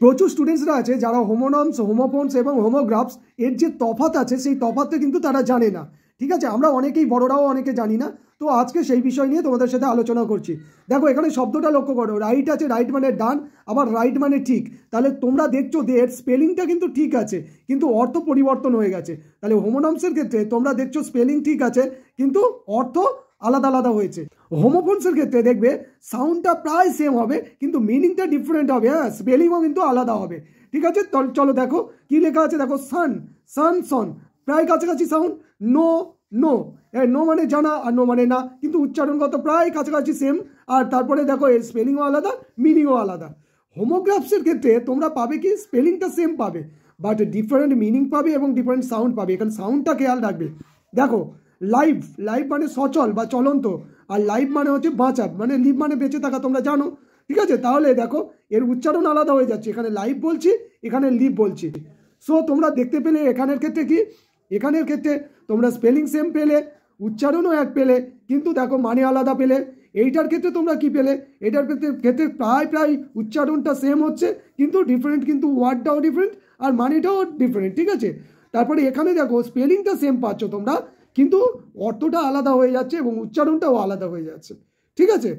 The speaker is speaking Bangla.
প্রচুর স্টুডেন্টসরা আছে যারা হোমোনমস, হোমোফোনস এবং হোমোগ্রাফস এর যে তফাৎ আছে সেই তফাৎটা কিন্তু তারা জানে না। ঠিক আছে, আমরা অনেকেই বড়রাও অনেকে জানি না। তো আজকে সেই বিষয় নিয়ে তোমাদের সাথে আলোচনা করছি। দেখো এখানে শব্দটা লক্ষ্য করো, রাইট আছে, রাইট মানে ডান, আবার রাইট মানে ঠিক। তাহলে তোমরা দেখছো যে এর স্পেলিংটা কিন্তু ঠিক আছে, কিন্তু অর্থ পরিবর্তন হয়ে গেছে। তাহলে হোমোনমসের ক্ষেত্রে তোমরা দেখছো স্পেলিং ঠিক আছে, কিন্তু অর্থ আলাদা আলাদা হয়েছে। হোমোফোনসের ক্ষেত্রে দেখবে সাউন্ডটা প্রায় সেম হবে, কিন্তু মিনিংটা ডিফারেন্ট হবে। হ্যাঁ, স্পেলিংও কিন্তু আলাদা হবে। ঠিক আছে, চলো দেখো কি লেখা আছে। দেখো সান, সান, সন, প্রায় কাছাকাছি সাউন্ড। নো, নো, নো মানে জানা আর নো মানে না, কিন্তু উচ্চারণগত প্রায় কাছাকাছি সেম। আর তারপরে দেখো এর স্পেলিংও আলাদা, মিনিংও আলাদা। হোমোগ্রাফসের ক্ষেত্রে তোমরা পাবে কি স্পেলিংটা সেম পাবে, বাট ডিফারেন্ট মিনিং পাবে এবং ডিফারেন্ট সাউন্ড পাবে। এখানে সাউন্ডটা খেয়াল রাখবে। দেখো লাইভ, লাইভ মানে সচল বা চলন্ত, আর লাইভ মানে হচ্ছে বাঁচা, মানে লিভ মানে বেঁচে থাকা, তোমরা জানো। ঠিক আছে, তাহলে দেখো এর উচ্চারণ আলাদা হয়ে যাচ্ছে। এখানে লাইভ বলছি, এখানে লিভ বলছি। সো তোমরা দেখতে পেলে এখানের ক্ষেত্রে কি, এখানের ক্ষেত্রে তোমরা স্পেলিং সেম পেলে, উচ্চারণও এক পেলে, কিন্তু দেখো মানে আলাদা পেলে। এইটার ক্ষেত্রে তোমরা কি পেলে, এটার ক্ষেত্রে প্রায় প্রায় উচ্চারণটা সেম হচ্ছে, কিন্তু ডিফারেন্ট, কিন্তু ওয়ার্ডটাও ডিফারেন্ট আর মানেটাও ডিফারেন্ট। ঠিক আছে, তারপরে এখানে দেখো স্পেলিংটা সেম পাচ্ছ তোমরা, কিন্তু অর্থটা আলাদা হয়ে যাচ্ছে এবং উচ্চারণটাও আলাদা হয়ে যাচ্ছে। ঠিক আছে।